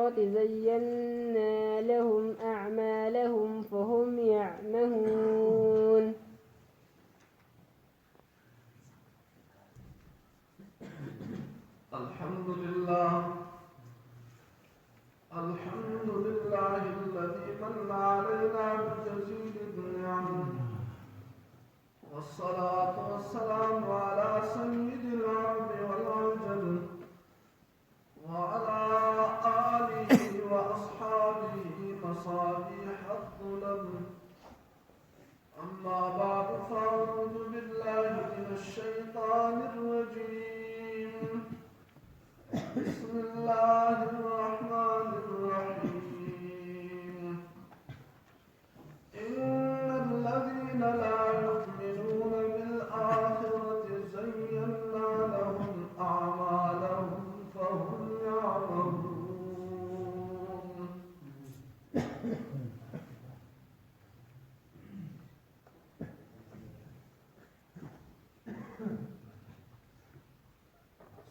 الآخرة زينا لهم أعمالهم فهم يعمهون الحمد لله الذي من علينا بجزيل النعم والصلاة والسلام على سيد العرب والعجم وعلى آله وأصحابه مصابيح الظلم أما بعد فأعوذ بالله من الشيطان الرجيم بسم الله الرحمن الرحيم إن الذين لا يؤمنون بالآخرة زينا لهم أعمالهم فهم يعمهون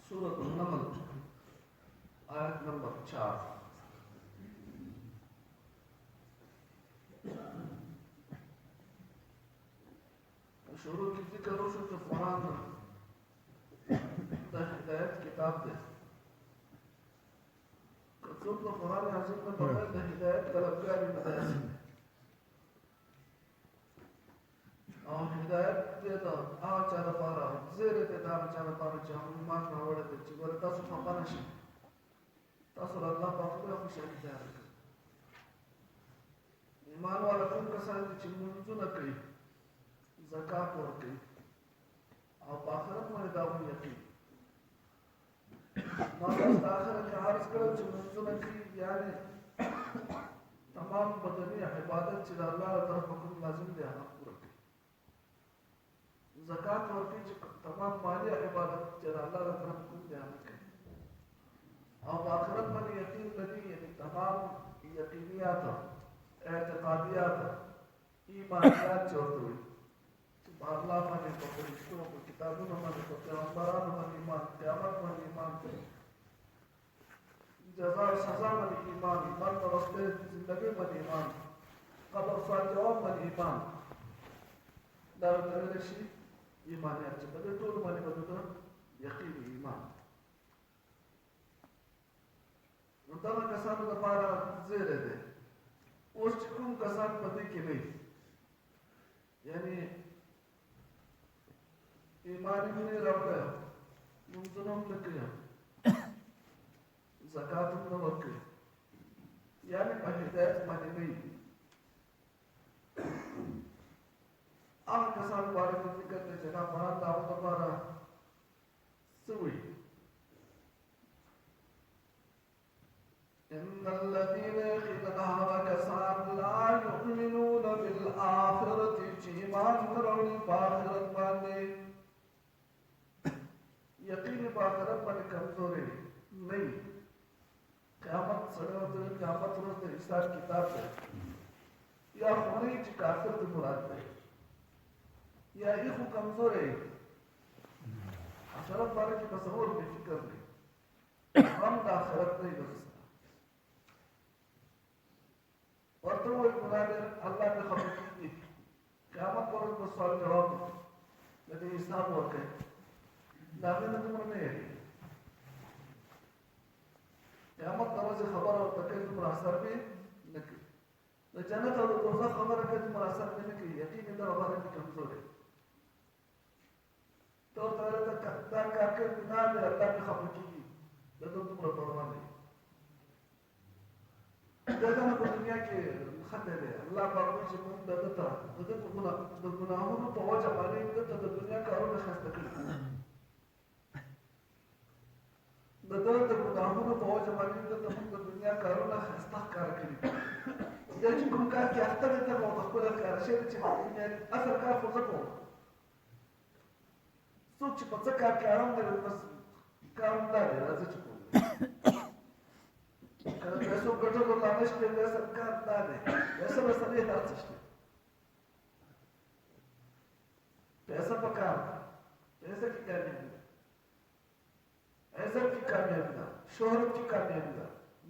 سورة النمل آية نمبر 4 شروع کی ذکر ہو کہ قرآن دا ہدایت کتاب دے کتب دا قرآن عظیم میں بغیر دا ہدایت طلبگاری مدرسے اور ہدایت دے دا چاہتا پارا زیر دے دا چاہتا پارا چاہتا ایمان راوڑے دے چی گورے تاسو فقانا شی تاسو اللہ پاک بلا خوش اختیار کر ایمان والا کم کسان دی چی منزو نہ کئی زکات ورکړي او په آخرت باندې دا یقین ما تاسو ته آخرت کې عرض کړم چې منځونه کې یعنی تمام بدني عبادت چې د الله تعالی طرفه کوم لازم دی هغه پوره کړي زکات ورکړي چې تمام مالی عبادت چې د الله تعالی طرفه کوم دی هغه کړي او په آخرت باندې یقین لري یعنی تمام یقینیات اعتقادیات ایمانیات چې ورته وي اللہ مانے کو فرشتوں کو کتابوں مانے کو پیغمبران مانے ایمان قیامت مانے ایمان جزا و سزا مانے ایمان ایمان پر رستے زندگی مانے ایمان قبر سوال جواب مانے ایمان دارو تغیرشی ایمانی اچھے بدے طول مانے بدے یقین ایمان نتانا کسانو دا پارا زیرے دے اوش چکم کسان بدے کی نہیں یعنی ایمانی میں رہ گیا منظنم لکیا زکاتم نہ ورکیا یعنی ہدایت مانی نہیں آن کسان بارے میں ذکر نے جگہ قرآن دعوت بارا سوئی ان الذين يخلقها كسان لا يؤمنون بالآخرة ایمان نرونی بآخرت باندے یقین بآخرت باندې کمزوري نہیں قیامت سره د قیامت ورځ د حساب کتاب دی یا خوري چې کافر ته مراد دی یا یې خو کمزوري آخرت باندې کې تصور به فکر دی هم د آخرت نه دی ورته وایي ګناه الله نه خبر کیږي قیامت پر ورځ سوال جواب د حساب ورکړي داغه نه کوم نه یې قیامت پر ورځ خبره او تکلیف پر اثر به نه کوي د جنت او دوزخ خبره کوي پر اثر نه کوي یقین دې خبره کې کمزور دی تو تعالی دا کار کوي نه دې الله په خبر کیږي د دوی پر پروا نه دغه په دنیا کې خطر دی الله پاک چې موږ دغه ته د ګناهونو په وجه باندې د دنیا کارونه خسته کړي د ګناهونو په وجه باندې د دنیا کارونه خسته کار کړي دا چې کوم کار کې اخته دي ته په خپل کار شي چې دنیا اصل کار خو زکو څوک چې په څه کار کې آرام لري بس کار نه لري راځي چې کوم کله پیسو ګټلو لا نشته د سرکار نه دی پیسې به سړی راځي پیسې پکار پیسې کی کامیابی عزت کی کامیابی شہرت کی کامیابی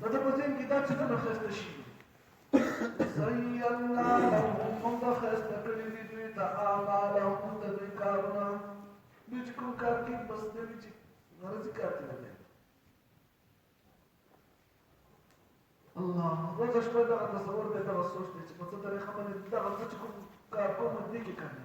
Dada bazin kita cita na khasta shi. Zayyana lahum munda khasta kali di dui ta amalahum da dui karuna. Bich ko karki bas de bich gharzi karti lage. Allah, roza shpe da tasawwur de da sochte chi pata tariqa man da gharzi ko kar ko madde ki karni.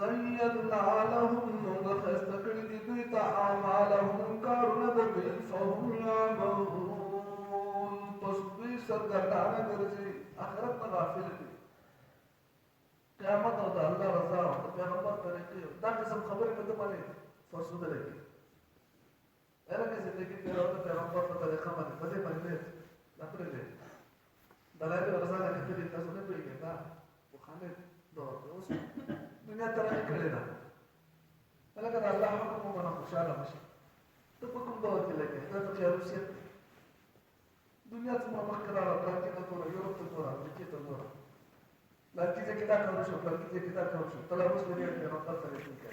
زينا لهم خستقل ديت أعمالهم كرنب فهم يعملون تصبي سرگردانه درجه آخرت میں غافل دی قیامت اور اللہ رضا اور پیغمبر طریقے دا قسم خبر میں تو مانے فرسودہ لگی ایرا کی زندگی تیرا ہوتا پیغمبر پر طریقہ مانے بدے مانے لپرے لے دلائل رضا لگی تیری تسنے پہ گئے نا وہ خانے دور اس دنیا ترقی کرے نا لکن اللہ حکم منا خوشحالہ مشی تو حکم دور کے لگے تو خیروسیت دنیا semua makara laki natura Europe natura Amerika natura laki je kita karusu laki je kita karusu talabus dari yang rampat dari dunia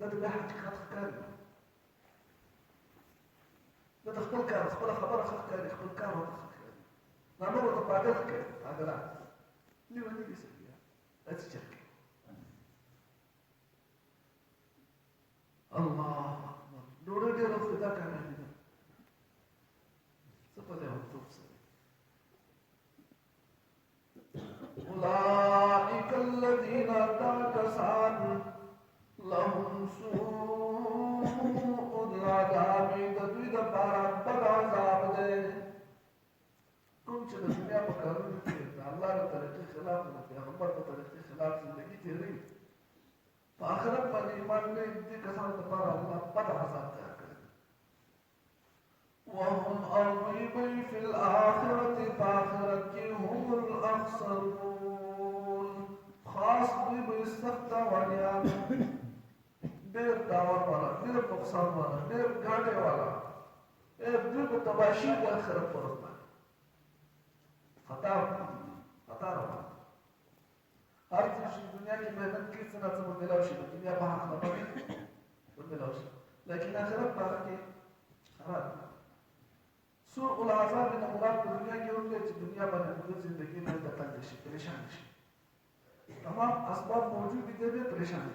هذا لا حد خطر لا تختل كان خبر خبر خطر يختل كان وخطر لا نور تبعدك هذا لا اللي ودي يسويها لا تشك الله أكبر نور دي رفض ذاك عن هذا سبحان الله توصل أولئك الذين تكسان لهم سوء العذاب تدويد باران بد عذاب دے کم چه دنیا بکرن کے اللہ نے طریقے خلاف نے پیغمبر کو طریقے خلاف زندگی تیری فآخرت پر ایمان نے انتی کسان تبارا اللہ بد عذاب تیار کرے وهم أرغبي في الآخرة فآخرت کی هم الأخسرون خاص بھی بستخت ونیان دیر داور والا دیر نقصان والا دیر گاڑے والا ایک دیر کو تباشی کو آخرت پر ہوتا ہے خطا رہا ہر چیز دنیا کی محنت کی سنت سے ملاوشی دنیا بہا خبری ملاوشی لیکن آخرت بارا کی خراب سوء العذاب ان مراد دنیا کی ہوتے ہیں دنیا بنا زندگی میں دقل دیشی پریشان دیشی تمام اسباب موجود بھی دے پریشانی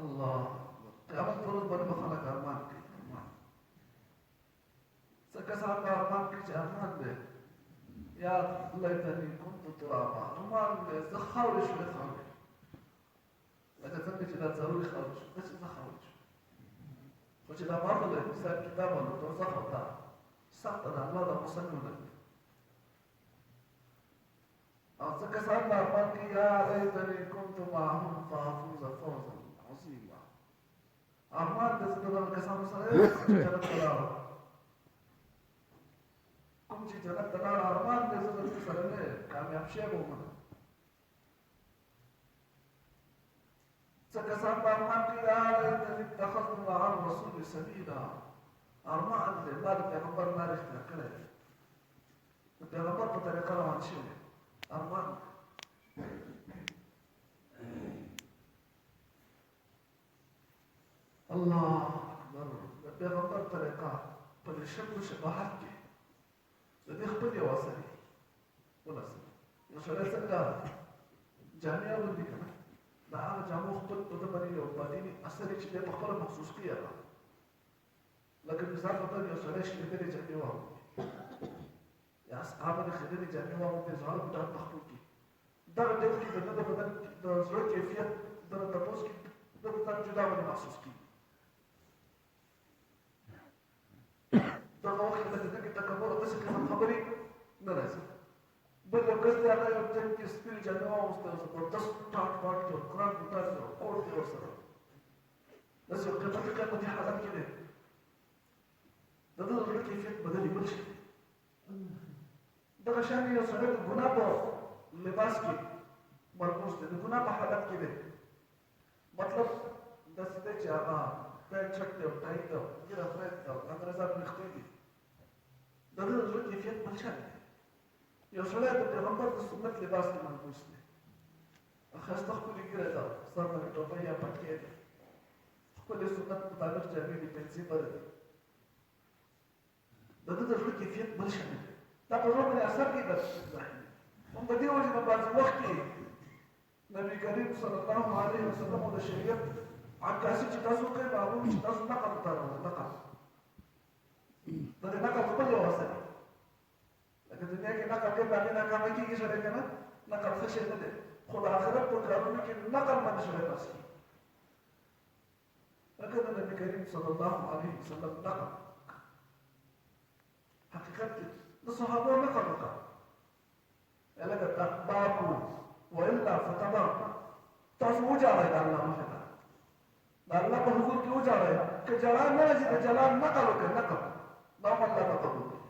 الله قیامت پر بڑے مخالق ارمان کی ارمان سکسان کا ارمان کی ارمان دے یا لیتنی کنت ترابا ارمان دے زخاورش و خاورش لکه څنګه چې دا ضروري خاورش بس زخاورش خو چې دا ماته له حساب کتابونو تر څخه وتا سخت ده الله دا مسلمونه او سکسان کا ارمان کی یا لیتنی کنت معهم فافوز فوزا عظيمة أعمال تزداد الكسام صحيح جنة تلار كم شيء جنة تلار أعمال تزداد الكسام كامياب شيء بومنا سكسام أعمال كيال اتخذ مع الرسول سبيلا أعمال لبعض پیغمبر نارخ تكله پیغمبر بطريقة روان شيء شباهت کې د دې خپل یو اثر دی ولسه یو سړی څنګه جامې اغوندي که نه د هغه جامو خپل په ده باندې یو باطني اثر چې دی په خپله محسوس کړي هغه لکه مثال په توګه یو سړی شلېدلې جامې واغوندي یا اصحابه د خیدلې جامې واغوندي زاړه بوټان په خپلو کې دغه ډول کې د ده د بدن د زړه کیفیت دغه تپوس کې دغه ځان جدا باندې محسوس کړي دغه وخت کې د ده کې تکبر او داسې قسم خبرې نه راځي بل یو کس دی هغه یو جنګ کې سپینې جامې واغوسته زبردست ټاټ واټ کې قرآن بوټان کې کوټ دی ورسره داسې یو قیمتي حالت کې دی د ده د زړه کیفیت بدلې بل شي دغه شان یو سړی د ګناه په لباس کې مرکوز دی د ګناه په حالت کې دی مطلب داسې دی چې هغه پینټ شرټ دی او ټای دی ږیره فرید دی او انګریزان ویښتې دي د ده د زړه کیفیت بل شان دی یو سړی د پیغمبر د سنت لباس کې مرکوز دی ښایسته ښکلې ږیره ده سر باندې ټوپۍ یا پټکې دی ښکلې سنت مطابق جامې دي پنسې بره دي د ده د زړه کیفیت بل شان دی دا په زړه باندې اثر کوي هم په دې وجې نه بعضې وخت کې نبي کریم صلی الله علیه وسلم د شریعت عکاسي چې تاسو کوئ په هغو چې تاسو نقل وتاروئ نقل د دې نقل خپل یو اثر دی لکه دنیا کې نقل دی په هغې ناکامه کېږي سړی که نه نقل ښه شی نه دی خو د آخرت په کارونو کې نقل باندې سړی پاس کېږي لکه د نبي کریم صلی الله علیه وسلم نقل حقیقت کې د صحابو نقل وکړه لکه تقباکو وإلا فتباکو تاسو وجاړئ د الله مخې ته د الله په حضور کې وجاړئ که جړا نه راځي د جلا نقل وکړئ نقل دا هم الله ته قبول کړي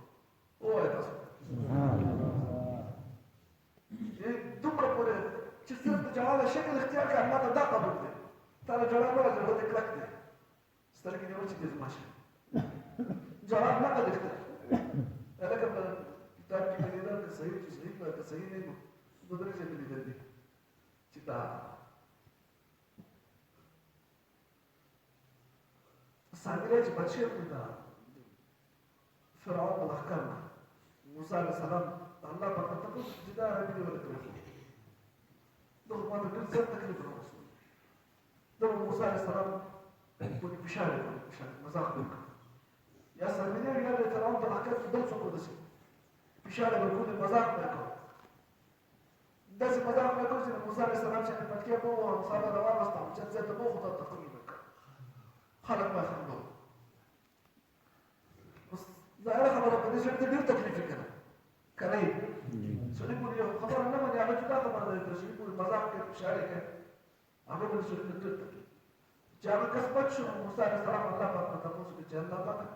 ووایه تاسو دومره پورې چې صرف د جړا د شکل اختیار کړي الله ته دا قبول دی تا له جړا نه راځي زړه دې کلک دی سترګې دې وچې دي زما شي جړا نقل اختیار لکه په کتاب کې مې لیدل که صحیح چې صحیح که صحیح نه نو درې ځای مې لیدل دي چې دا سامری چې بچی و دا فرعون د لښکر نه موسی علیه السلام الله پاک ته تپوس چې دا عربي دې ولې پرېښود دغه ما ته ډېر زیات تکلیف راوستو دغه موسی علیه السلام پورې فشار یې کړی فشار مذاق یې وکړ یا سامری یا د فرعون په لښکر کې بل څوک ودسي فشار یې ورکړو مذاق یې کړ داسې مذاق یې کړ چې د موسی علیه السلام چې پټکې به ووهه موسی به راواغسته چې ځای ته به وخوته تقریب یې کړ خلک به خندل اوس ظاهره خبره په دې سړي ته ډېر تکلیف یې که نه که نه یې سړي پورې یو خبره نه مني هغه جدا خبره ده که سړي پورې مذاق کوي فشار یې کوي هغه به د سړي ته ډېر تکلیف چې هغه کس پټ شو موسی علیه السلام الله پاک ته تپوس وکړي چې الله پاکه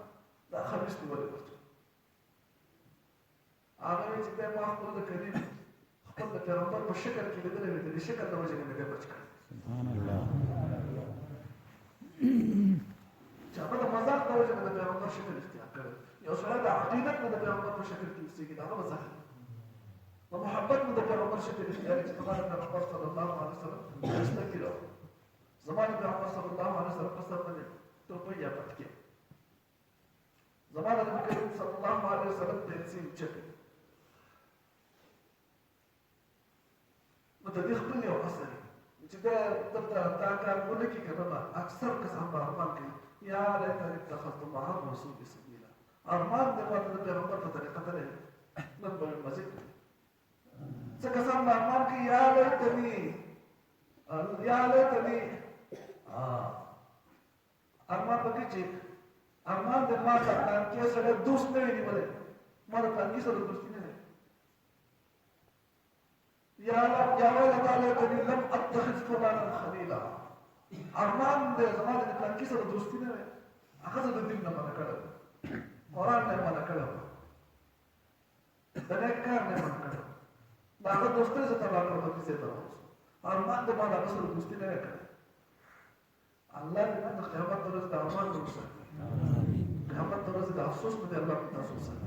دا خبیث دې ولې ورچوي هغه وایي چې دی ما خپل د کریم خپل د پیغمبر په شکل کې لیدلی وي د دې شکل د وجې نه مې دی بچ کړی چې هغه د مذاق د وجې نه د پیغمبر شکل اختیار کړی یو سړی د عقیدت نه د پیغمبر په شکل کې اوسېږي د هغه به ظاهر د محبت نه د پیغمبر شکل اختیار چې زما د پیغمبر صلی الله علیه وسلم ښایسته ږیره زما د پیغمبر صلی الله علیه وسلم په سر باندې ټوپۍ یا پټکې زما د نبي کریم صلی الله علیه وسلم پنسې اوچتې نو د دې خپل یو اثر چې دا دلته دا کار ونه کړي که نه اکثر کسان به ارمان کوي یا لیتنی اتخذت مع الرسول سبیلا ارمان دی ما ته د پیغمبر په طریقه تللی نن به مې مزې کړي څه کسان به ارمان کوي یا لیتنی ارمان به کوي چې ارمان دی ما ته پلانکي سره دوست نه وي نیولی ما د پلانکي سره دوستي نه وي یا ویلتا لیتنی لم اتخذ فلانا خلیلا ارمان دی زما د پلانکي سره دوستي نه وي هغه زه د دین نه منع کړی قرآن نه منع کړی د نیک کار نه منع کړی د هغه دوستۍ زه تباه کړم په کیسې ته راوستو ارمان دی ما د هغه سره دوستي نه وي کړی الله دې موږ د قیامت د ورځې د ارمان نه وساتي قیامت د ورځې د افسوس نه دې الله په تاسو وساتي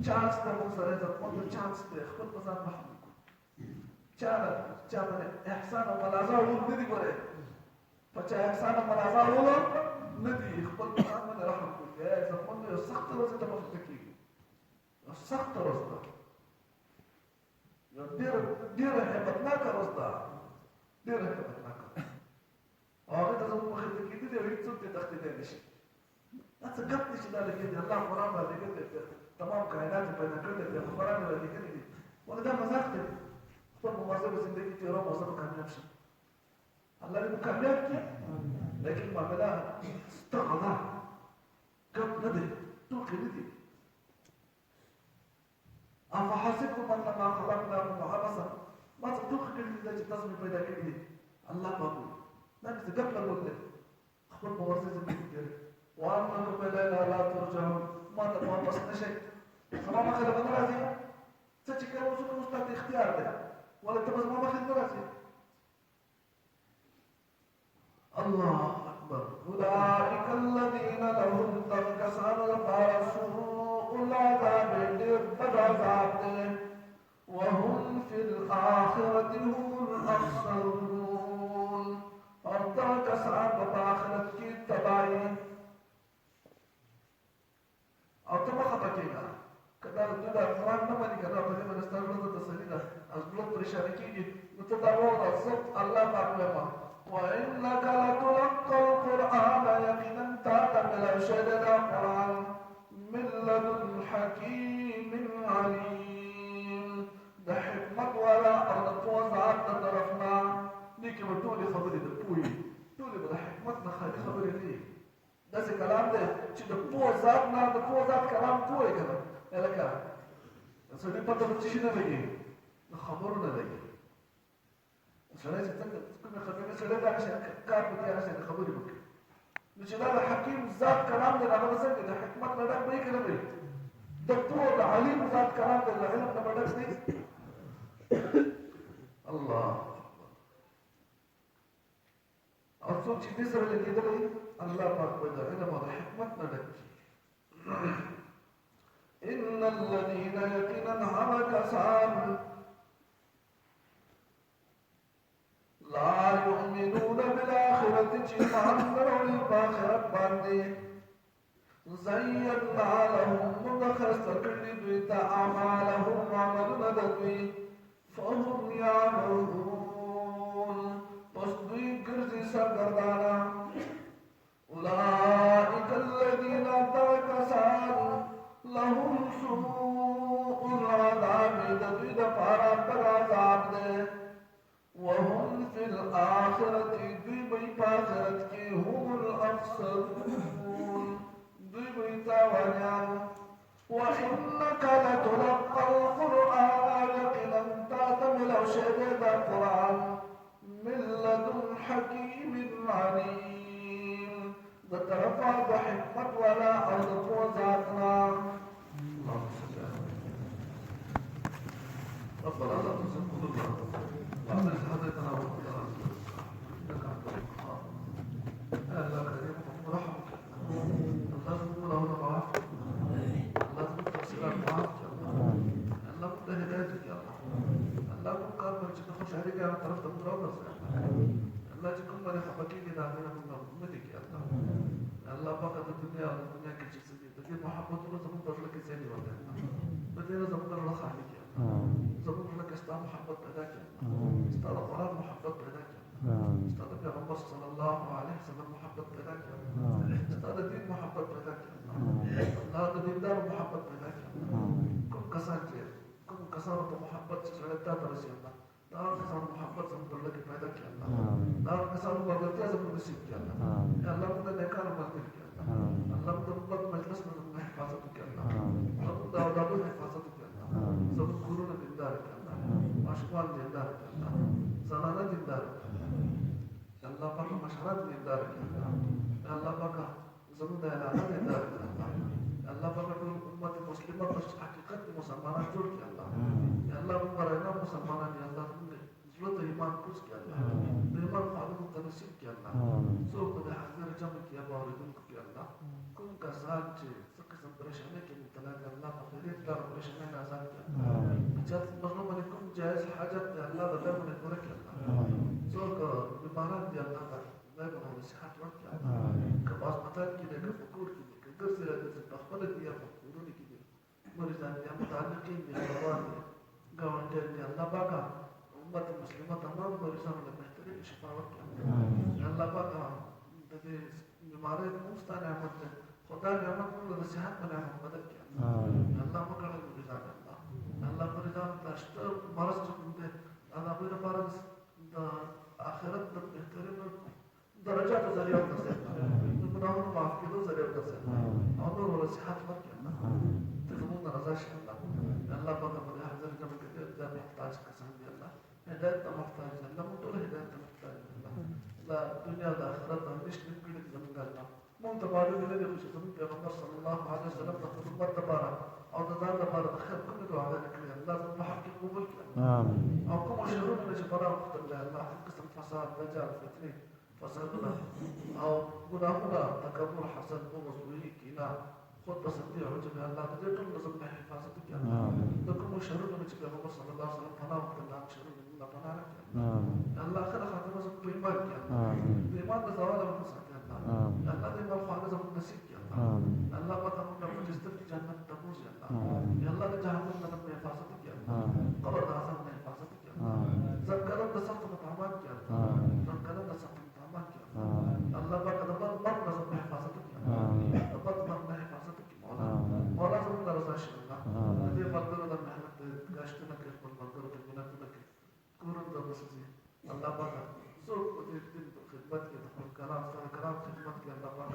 چانس دی موږ سره عزتمند چانس دی خپل په ځان محدود چا باندې احسان او ملازه ورور نه دي ګورئ په چا احسان او ملازه ورور نه دي خپل په ځان باندې دې رحم وکړي زمونږ یو سخت ورځ ته مخکې کېږي یو سخت ورځ ده یو ډېره هیبتناکه ورځ ده ډېره هیبتناکه او هغې ته زموږ مخې ته کېدلي او هېڅوک ترې تښتېدی نه شي دا څه ګپ دی چې دا لګېدي الله قرآن رالېږلی دی تمام کائنات یې پیدا کړی دی پیغمبران یې رالېږلي دي ولې دا مذاق دی خپل مواظبه زندګي تېروه مواظبه کامیاب شي الله دې کامیاب کړي لیکن معامله ستغه ده ګپ نه دی ټوکې نه دي افحسبتم انما خلقناكم عبثا ما څه ټوکې کړي دي چې تاسو مې پیدا کړي دي الله پاک وایي دا مې څه ګپ لګول دی خپل مواظبه زندګي تېروي وأنكم إلينا لا ترجعون ما تبغى بس نشي سما ما خلي بدنا راسي تشكي كلام وشو مستعد اختيار ده ولا تبغى ما خلي راسي الله أكبر أولئك الذين لهم تنكسر الفرسوء العذاب بالعذاب وهم في الآخرة هم الأخسرون ارتكس عن الآخرة کی تباہی او ته مخه پکېږه که دا دوی د قرآن نه مني که دا په دې باندې ستا زړه ته تسلي ده او زړه پرېشاني کېږي نو ته دا واوره زه الله پاک وایم وإنك لتلقى القرآن يقينا تا ته ملو شوی دی دا قرآن من لدن حکیم علیم د حکمت والا او د پوه ذات د طرف نه دې کې به ټولې خبرې د پوهې ټولې به د حکمت نه خالي خبرې نه دي داسې کلام دی چې د پوه ذات نه د پوه ذات کلام پوهې که نه لکه سړي پته به څه شي نه لګي د خبرو نه لګي سړی چې څنګه کومې خبرې سړی دغه شی کار په کې هغه شی خبرې وکړي نو چې دا د حکیم ذات کلام دی هغه به څنګه د حکمت نه ډک به یې که نه به د پوه د علیم ذات کلام دی د علم نه به ډک دی الله او څوک چې دې سره لګېدلی الله پاک به د علم او د حکمت نه ډک کړي إن الذين يقينا هغه کسان لا يؤمنون بالآخرة چې ایمان نه راوړي په آخرت باندې زينا لهم موږ ښایسته کړي دوی ته اعمالهم عملونه د دوی فهم يعملون پس دوی ګرځي سرګردانه أولئك الذين کسان لهم سوء العذاب د دوی دپاره بد عذاب دی وهم في الآخرة دوی بی په آخرت کې هم الأخسرون دوی بی تاوانیان وإنك لتلقى القرآن یقینا تا ته ملو شوی دا قرآن من لدن حکیم علیم د طرفه د حکمت والا او د پوه ذات نه اللهم صل على ربنا لا تزغ قلوبنا بعد إذ هديتنا وهب لنا من لدنك إنك أنت الوهاب يا الله كريم ورحمك الله تكون له معافية الله تكون تفسيرات معافية الله كنت هدايتك يا الله الله كنت قابل جدا خوش عليك يا طرف تمرض الله تكون من حبكيك دعنا من أمتك يا الله الله فقط الدنيا والدنيا كجسد بدي محبة الله زمن لك زيني ولا بدي زمن الله خالك يا الله زمن لك استعمل محبة بداك يا الله استعمل قرآن محبة بداك يا الله استعمل پیغمبر صلى الله عليه وسلم محبة بداك يا الله استعمل دين محبة بداك يا الله الله دين دار محبة بداك يا الله كم كسان كير كم كسان محبة سلطة ترسي الله دار كسان محبة زمن لك بداك يا الله دار كسان بغلطيا زمن نسيب يا الله يا الله من نكار مالك يا الله الله من مجلسنا من حفاظتك يا الله الله دعوة حفاظتك يا الله زمن كورونا ديندارك يا الله مشغول ديندارك يا الله زنانة ديندارك يا الله بقى مشهرات ديندارك يا الله يا الله بقى زمن ديندارك ديندارك يا الله يا الله بقى كل أمة مسلمة بس حقيقة مسلمانات جوړ يا الله يا الله من برنا مسلمانان يا الله زلط إيمان كوس يا الله إيمان معلوم تنسيب يا الله سوق ده حذر جمك يا باردونك يا الله كم كسان سقسم برشانه كم تلاقي الله بخير دار برشانه نازل يا الله جات مظلوم عليكم جائز حاجات يا الله بدل من يقولك يا الله سوق بمعنى يا الله لا يبغى نصيحة وقت يا الله كباس مثال كده كفكور كده ګرځي راځي په خپل دي یا په کورونو کې دي مریضان دي متعلقین دي روان دي ګاونډیان دي الله پاکه امت مسلمه تمام مریضانو له بهترین شفا ورکړي الله پاکه د دې بیمارۍ موږ نعمت ده خدا نعمت موږ د صحت په نعمت بدل کړي الله مکړه مریضان الله مریضان تاسو مرض څنګه انا غوړ لپاره د آخرت د بهترین درجات ذریعہ وګرځي د ګناهونو معاف کېدو ذریعہ وګرځي او نور ول صحت ورکړي ته زموږ رضا شي الله پاک په حاضر جمع کې د محتاج کسان دی الله هدایت ته محتاج الله موږ ټول هدایت ته محتاج الله دنیا د آخرت د نشته کړي زموږ الله مونږ ته معلوم نه دي چې زموږ پیغمبر صلی الله علیه وسلم د خدمت لپاره او د ځان لپاره د خیر کومه دعاګانې کړې الله زموږ حق قبول کړي او کوم شرونه چې پرا وخت الله قسم فساد دجال فتنه فسادنا او ګناهونه تکبر حسد بغض وی کینا خود بسنتي عجب الله دې ټول زموږ حفاظت وکړي د کوم شرونه چې پیغمبر صلی الله علیه وسلم پناه وکړه الله شرونه الله پناه کړي الله خیر خاتمه زموږ په ایمان کې د ایمان د زوال او مسکن الله دې موږ خالص زموږ نصیب کړي الله پاک موږ په جستر کې جنت ته بوزي الله دې جهنم نه په حفاظت کړي قبر د عذاب نه حفاظت کړي ذکرت د سخت مطعمات کړي ذکرت د سخت مطعمات کړي الله پاک د بد مرګ نه زموږ حفاظت کړي د بد مرګ نه حفاظت کړي مولا زموږ رضا شي الله دې ملګرو د مهنت گاشتونه کوي خپل ملګرو ته مینتونه کوي کورن د مسجد الله پاک څوک دې دین په خدمت کې د خپل کلام سره کلام خدمت کې الله پاک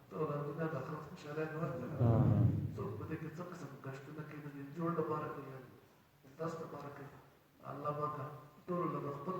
ټول دنیا د آخرت خوشاله ورکړي څوک دې کې څه قسم گاشتونه کوي د جوړ لپاره کوي دست لپاره کوي الله پاک ټول له خپل